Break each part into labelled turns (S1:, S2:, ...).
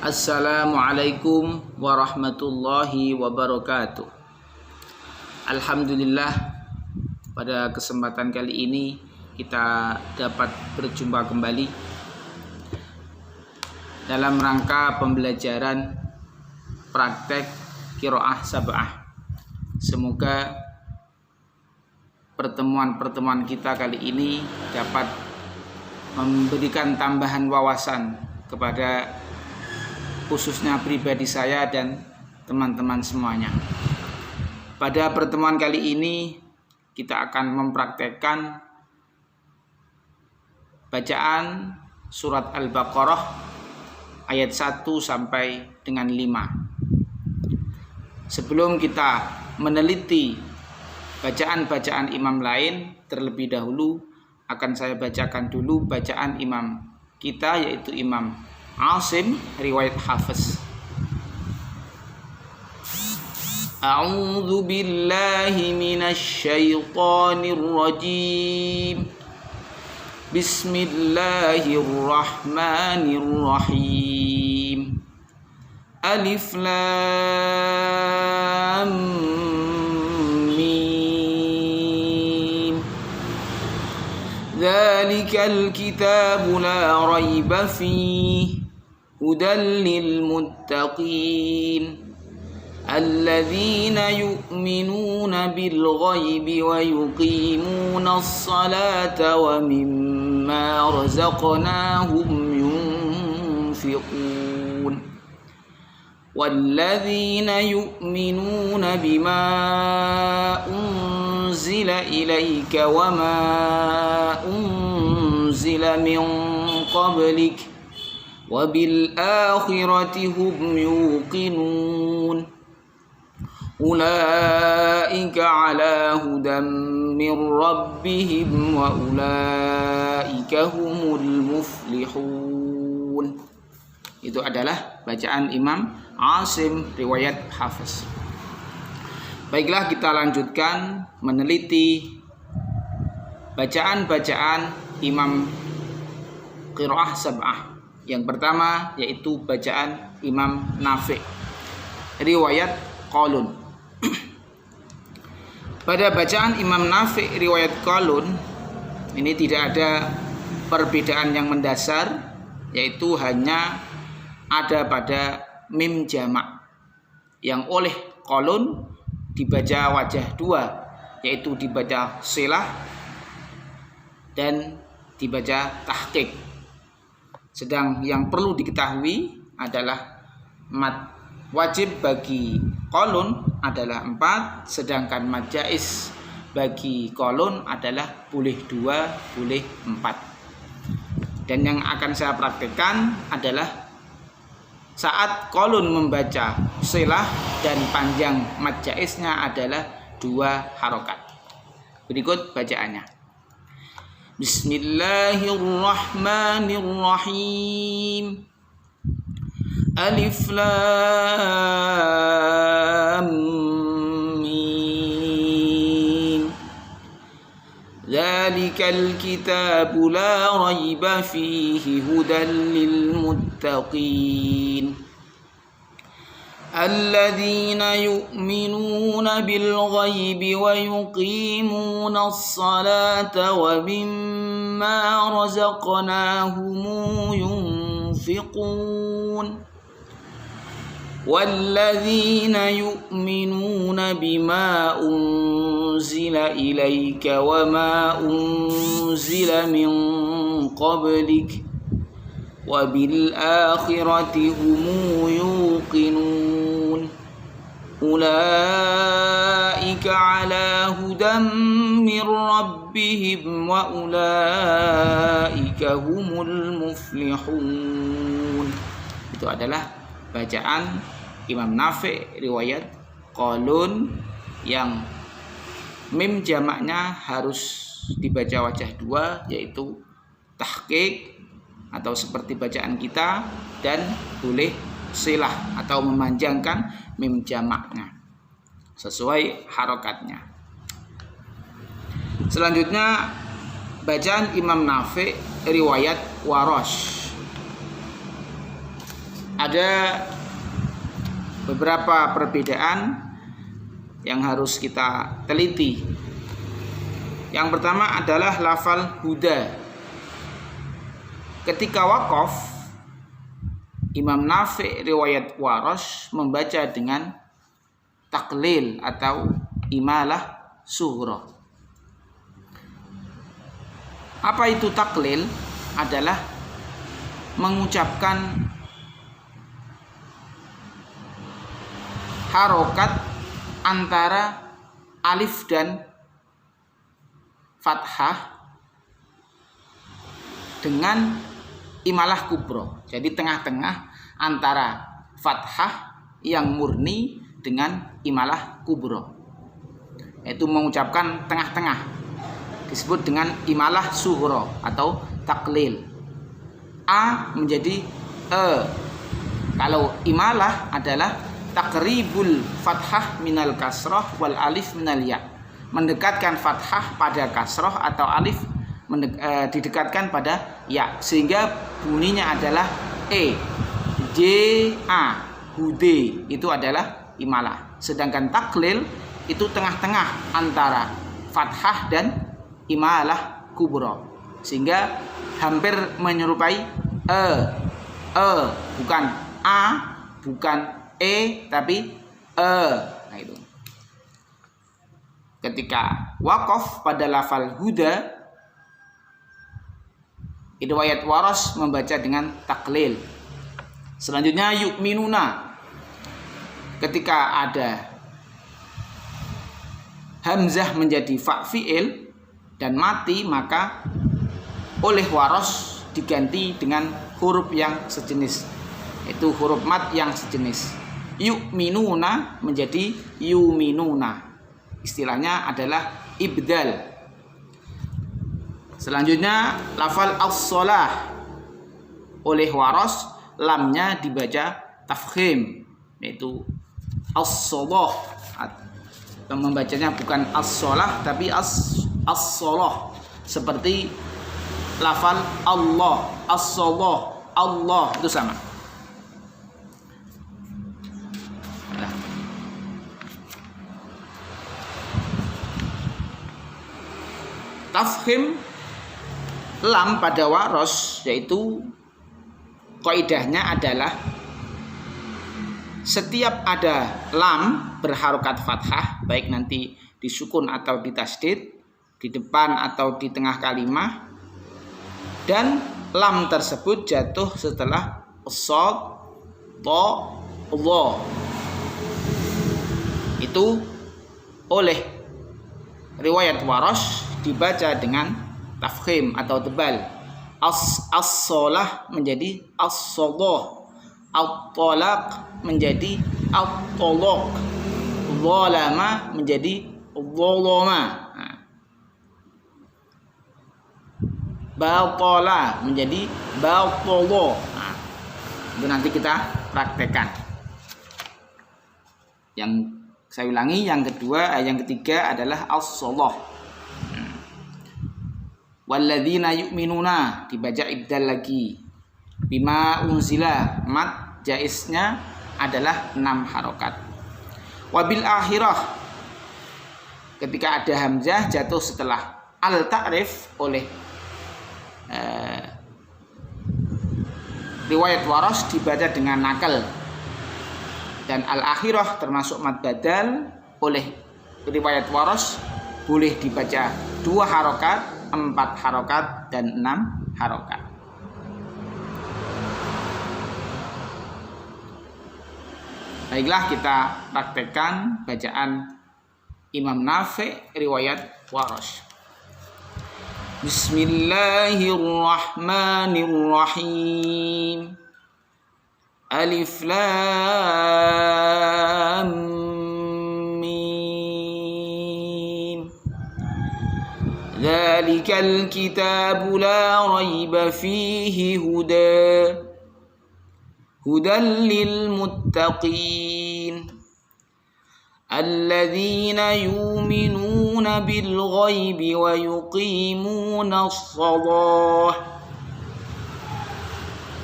S1: Assalamualaikum warahmatullahi wabarakatuh. Alhamdulillah, pada kesempatan kali ini kita dapat berjumpa kembali dalam rangka pembelajaran praktek qiraah sab'ah. Semoga pertemuan-pertemuan kita kali ini dapat memberikan tambahan wawasan kepada khususnya pribadi saya dan teman-teman semuanya. Pada pertemuan kali ini kita akan mempraktekkan bacaan surat Al-Baqarah ayat 1 sampai dengan 5. Sebelum kita meneliti bacaan-bacaan imam lain, terlebih dahulu akan saya bacakan dulu bacaan imam kita, yaitu Imam Asim riwayat Hafiz. A'udzu billahi minasy syaithanir rajim. Bismillahirrahmanirrahim. Alif lam mim. Dzalikal kitabu la raiba fihi hudal lil muttaqin alladzina yu'minuna bil ghaibi wa yuqimuna as-salata wa mimma razaqnahum yunfiqun walladzina yu'minuna bima unzila ilayka wa ma unzila min qablik wabil akhirati hum yuqinun ulaika ala hudam min rabbihim wa ulaika humul muflihun. Itu adalah bacaan Imam Asim riwayat Hafiz. Baiklah, kita lanjutkan meneliti bacaan-bacaan Imam qiraah sab'ah. Yang pertama yaitu bacaan Imam Nafi' riwayat Qalun. Pada bacaan Imam Nafi' riwayat Qalun ini tidak ada perbedaan yang mendasar, yaitu hanya ada pada mim jamak yang oleh Qalun dibaca wajah dua, yaitu dibaca silah dan dibaca tahqiq. Sedang yang perlu diketahui adalah mad wajib bagi Qalun adalah 4, sedangkan mad jaiz bagi Qalun adalah boleh 2, boleh 4. Dan yang akan saya praktekkan adalah saat Qalun membaca silah dan panjang mad jaiznya adalah 2 harokat. Berikut bacaannya. Bismillahirrahmanirrahim. Alif lam mim. Dzalikal kitabu la raiba fihi hudal lil muttaqin الذين يؤمنون بالغيب ويقيمون الصلاة ومما رزقناهم ينفقون والذين يؤمنون بما أنزل إليك وما أنزل من قبلك وبالآخرة هم يوقنون أولئك على هدى من ربهم وأولئك هم المفلحون. Itu adalah bacaan Imam Nafi' riwayat Qalun yang mim jamaknya harus dibaca wajah dua, yaitu tahqiq atau seperti bacaan kita, dan boleh silah atau memanjangkan mim jamaknya sesuai harokatnya. Selanjutnya bacaan Imam Nafi' riwayat Warash. ada beberapa perbedaan yang harus kita teliti. Yang pertama adalah lafal huda. Ketika waqaf, Imam Nafi' riwayat Warash membaca dengan taklil atau imalah sughra. Apa itu taklil? Adalah mengucapkan harokat antara alif dan fathah dengan imalah kubro. Jadi tengah-tengah antara fathah yang murni dengan imalah kubro. Itu mengucapkan tengah-tengah. Disebut dengan imalah sughra atau taklil. A menjadi e. Kalau imalah adalah takribul fathah minal kasroh wal alif minal ya. Mendekatkan fathah pada kasroh atau alif didekatkan pada ya, sehingga bunyinya adalah e. J a hude itu adalah imalah. Sedangkan taklil itu tengah-tengah antara fathah dan imalah kubro, sehingga hampir menyerupai bukan a, bukan e, tapi nah itu. Ketika waqaf pada lafal huda, riwayat Warash membaca dengan taklil. Selanjutnya yu'minuna. Ketika ada hamzah menjadi fa' fi'il dan mati, maka oleh Warash diganti dengan huruf yang sejenis, itu huruf mat yang sejenis. Yu'minuna menjadi yuminuna. Istilahnya adalah ibdal. Selanjutnya lafal as-shalah. Oleh Warash lamnya dibaca tafkhim, yaitu as-shalah. Membacanya bukan as-shalah tapi as-shalah. Seperti lafal Allah, as-shalah, Allah itu sama. Tafkhim lam pada Warash, yaitu kaidahnya adalah setiap ada lam berharokat fathah, baik nanti disukun atau ditasdid, di depan atau di tengah kalimah, dan lam tersebut jatuh setelah shad, ta, dha, itu oleh riwayat Warash dibaca dengan tafkhim atau tebal. As-shalah menjadi as-shalah, at-talaq menjadi at-talaq, zalama menjadi zalama, batala menjadi batala. Itu nanti kita praktekkan. Yang saya ulangi, yang ketiga adalah as-shalah. Walladzina yu'minuna dibaca ibdal lagi. Bima unzila, mat jaisnya adalah 6 harokat. Wabil akhirah, ketika ada hamzah jatuh setelah al ta'rif oleh riwayat Warash dibaca dengan nakal. Dan al akhirah termasuk mad badal oleh riwayat Warash boleh dibaca 2 harokat, 4 harokat, dan 6 harokat. Baiklah, kita praktekkan bacaan Imam Nafi' riwayat Warash. Bismillahirrahmanirrahim. Alif lam mim. Dzalikal kitabu la raiba fihi hudan lil muttaqin alladzina yu'minuna bil ghaibi wa yuqimuna as-shalah.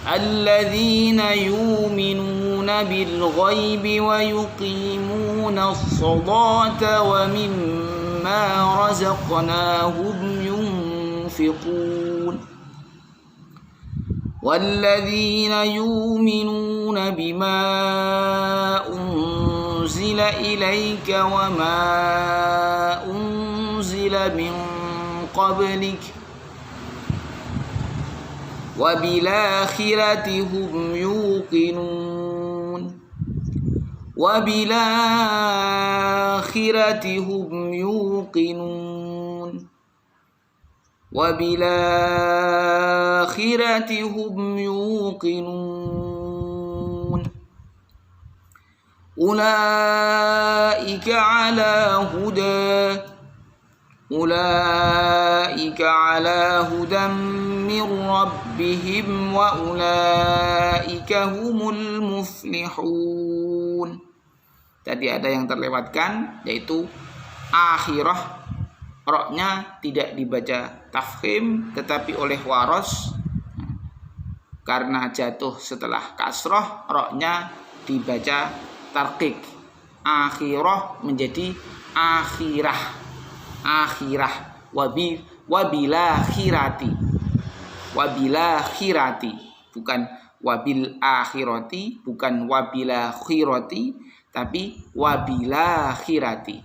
S1: alladzina yu'minuna bil ghaibi wa yuqimuna as-salata wa mimma razaqnahum yunfiqun walladzina yu'minuna bima unzila ilaika wa ma unzila min qablik wa bil akhirati hum yuqinun wa bil akhirati hum yuqinun wa bil akhirati hum yuqinun ulaika ala hudan min rabbihim wa ulaika humul muflihun. Tadi ada yang terlewatkan, yaitu akhirah, roknya tidak dibaca tafkhim tetapi oleh waros karena jatuh setelah kasroh, roknya dibaca tarqiq. Akhirah menjadi akhirah. Wabila khirati, bukan wabil akhirati, bukan wabila khirati, tapi wabila khirati,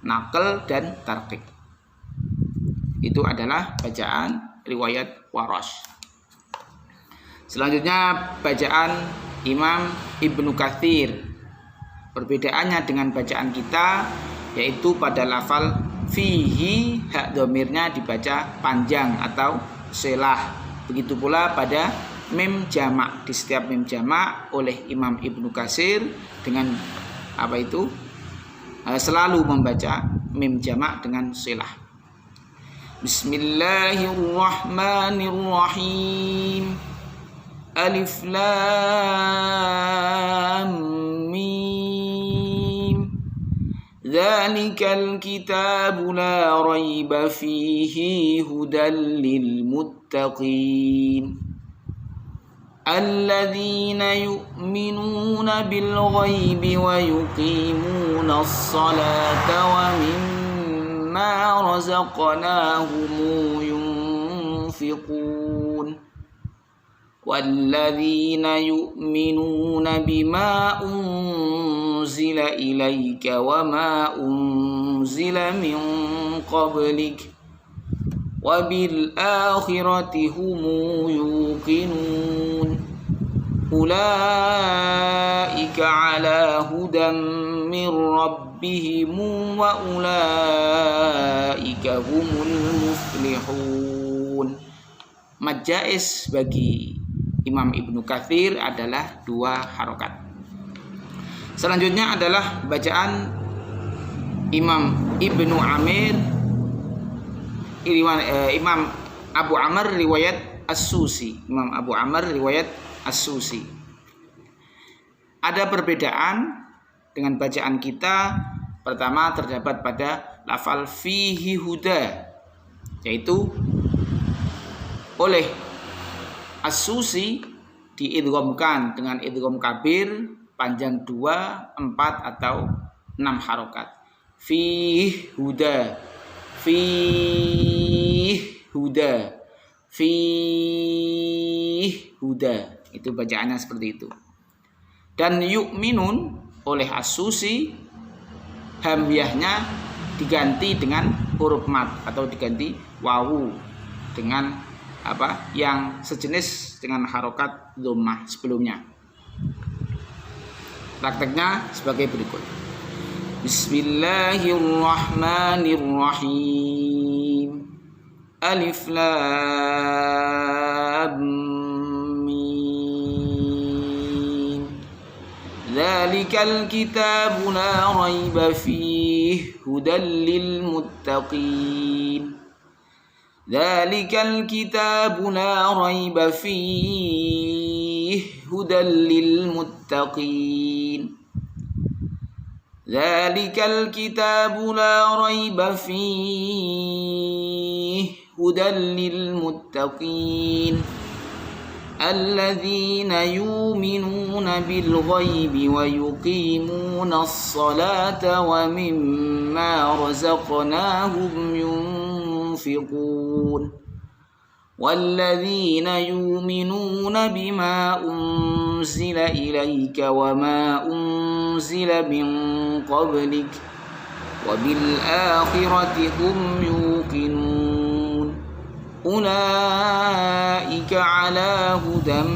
S1: naql dan tarqiq. Itu adalah bacaan riwayat Waras. Selanjutnya bacaan Imam Ibnu Katsir. Perbedaannya dengan bacaan kita yaitu pada lafal fihi, hak domirnya dibaca panjang atau selah. Begitu pula pada mim jamak, di setiap mim jamak oleh Imam Ibnu Katsir dengan selalu membaca mim jamak dengan selah. Bismillahirrahmanirrahim. Alif lam mim. Dzalikal kitabu la raiba fihi hudal lil muttaqin. Alladzina yu'minuna bil ghaibi wa yuqimuna as-salata wa mimma razaqnahum yunfiqun. Walladzina yu'minuna bima unzila ilaika wa ma unzila min qablik wa bil akhirati hum yuqinun ulaika ala hudan min rabbihim wa ulaika humul muflihun. Mad jaiz bagi Imam Ibnu Katsir adalah 2 harokat. Selanjutnya adalah bacaan Imam Ibnu Amir, Imam Abu Amr riwayat As-Susi. Imam Abu Amr riwayat As-Susi. Ada perbedaan dengan bacaan kita. Pertama terdapat pada lafal fihi huda, yaitu oleh As-Susi diidghamkan dengan idgham kabir panjang 2, 4 atau 6 harokat. Fih huda, fih huda, fih huda. Itu bacaannya seperti itu. Dan yu'minun oleh As-Susi, hamzahnya diganti dengan huruf mat atau diganti wawu dengan yang sejenis dengan harokat dhammah sebelumnya. Prakteknya sebagai berikut. Bismillahirrahmanirrahim. Alif lam mim. Dzalikal kitabu la raiba fihi hudal lil muttaqin. Dzalikal kitabu la raiba fihi hudal lil muttaqin. Dzalikal kitabu la raiba fihi hudal lil muttaqin. alladzina yu'minuna bil ghaibi wa yuqimuna as-salata wa mimma razaqnahum yunfiqun walladzina yu'minuna bima unzila ilaika wa ma unzila min qablik wa bil akhirati hum yuqinun ulaika ala hudan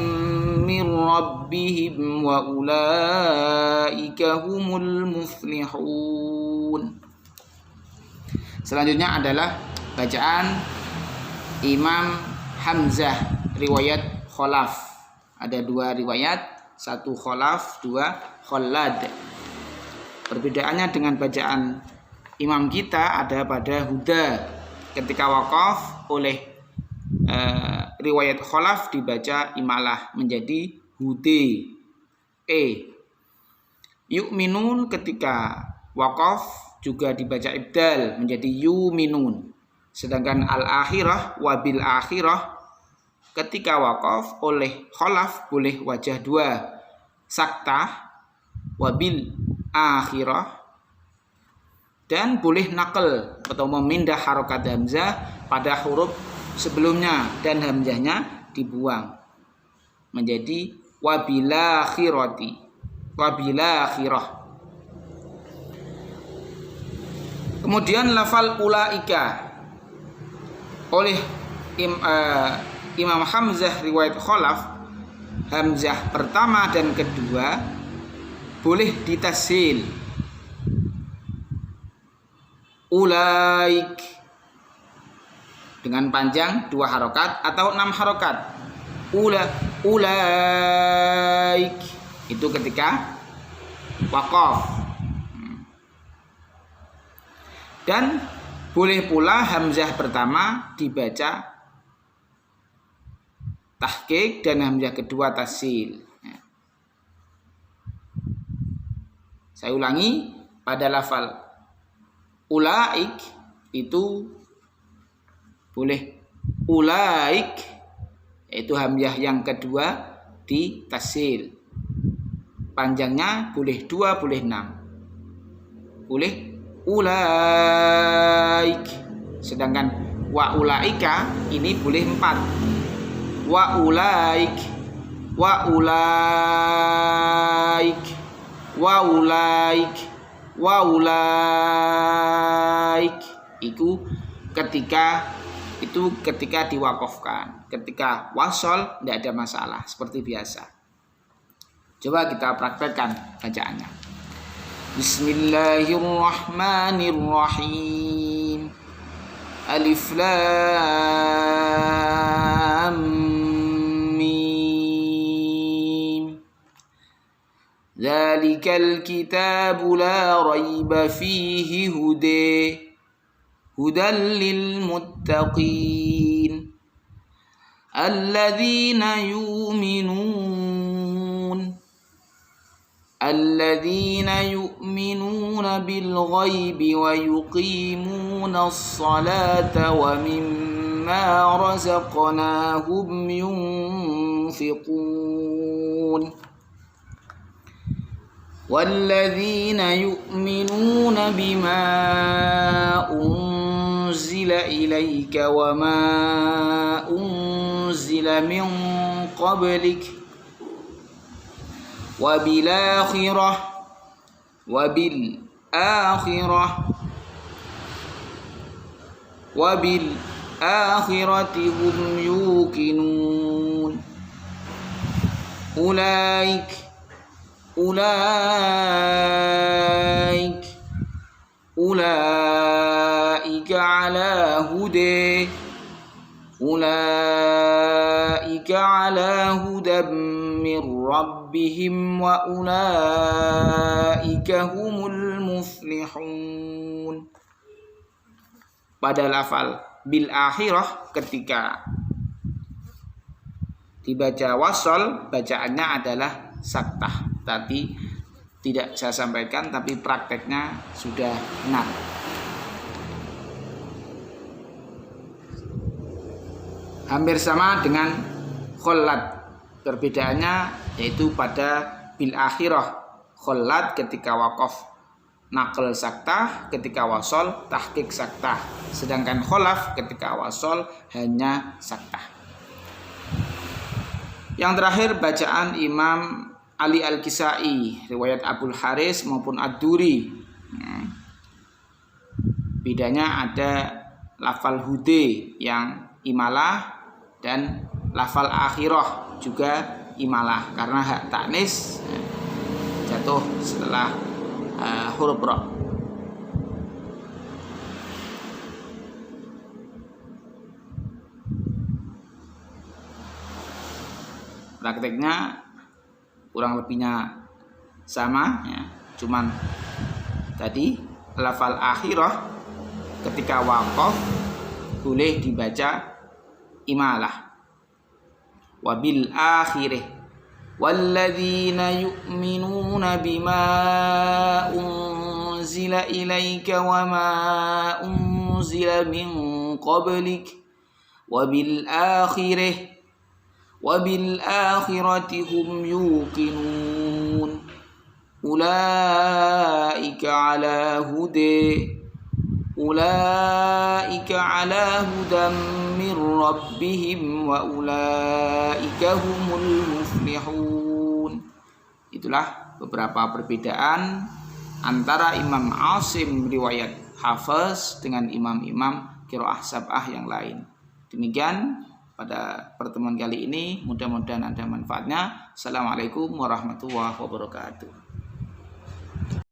S1: min rabbihim wa ulaika humul muflihun. Selanjutnya adalah bacaan Imam Hamzah riwayat Khalaf. Ada dua riwayat, satu Khalaf, dua Khalad. Perbedaannya dengan bacaan imam kita ada pada huda. Ketika waqaf oleh riwayat Khalaf dibaca imalah menjadi hude. Yu'minun ketika waqaf juga dibaca ibdal menjadi yuminun. Sedangkan al-akhirah wabil akhirah ketika waqaf oleh Khalaf boleh wajah dua, saktah wabil akhirah, dan boleh nakal atau memindah harokat hamzah pada huruf sebelumnya dan hamzahnya dibuang menjadi wabila akhirati, wabila akhirah. Kemudian lafal ulaika oleh Imam Hamzah riwayat Khalaf, hamzah pertama dan kedua boleh ditasil ulaik dengan panjang 2 harokat atau 6 harokat. Ulaik itu ketika waqaf. Dan boleh pula hamzah pertama dibaca tahqiq dan hamzah kedua tasil. Saya ulangi, pada lafal ulaik itu boleh ulaik, yaitu hamzah yang kedua ditasil. Panjangnya boleh 2, boleh 6. Boleh ulaik. Sedangkan wa ulaika ini boleh 4. Wa ulaik, wa ulaik, wa ulaik, wa ulaik. Itu ketika diwakafkan. Ketika wasol tidak ada masalah, seperti biasa. Coba kita praktekkan bacaannya. Bismillahirrahmanirrahim. Alif lam mim. Dzalikal kitabu la raiba fihi hudan lil muttaqin. Alladzina yu'minuna bil ghaibi wa yuqimuna as-salata wa mimma razaqnahum yunfiqun. Walladzina yu'minuna bima unzila ilaika wa ma unzila min qablik wabil akhirati hum yuqinun. Ulaika ala hudan min rabbihim wa ulaika humul muflihun. Pada lafal bil akhirah ketika dibaca wasol bacaannya adalah saktah. Tadi tidak saya sampaikan, tapi prakteknya sudah benar. Hampir sama dengan Khalad. Perbedaannya yaitu pada bil akhirah khollat ketika waqaf naql saktah, ketika wasol tahqiq saktah, sedangkan kholaf ketika wasol hanya saktah. Yang terakhir bacaan Imam Ali Al-Kisai, riwayat Abul Haris maupun Ad-Duri. Bedanya ada lafal hude yang imalah dan lafal akhirah juga imalah, karena hak taknis jatuh setelah huruf ra. Prakteknya kurang lebihnya sama ya, cuman tadi lafal akhirah ketika waqaf boleh dibaca imalah. Wabil akhirih walladzina yu'minuna bima unzila ilaika wa ma unzila min qablik wabil akhirati hum yuqinun ulaika ala hudam min rabbihim wa ulaika humul muflihun. Itulah beberapa perbedaan antara Imam Asim riwayat Hafaz dengan imam-imam qiraah sab'ah yang lain. Demikian pada pertemuan kali ini, mudah-mudahan ada manfaatnya. Assalamualaikum warahmatullahi wabarakatuh.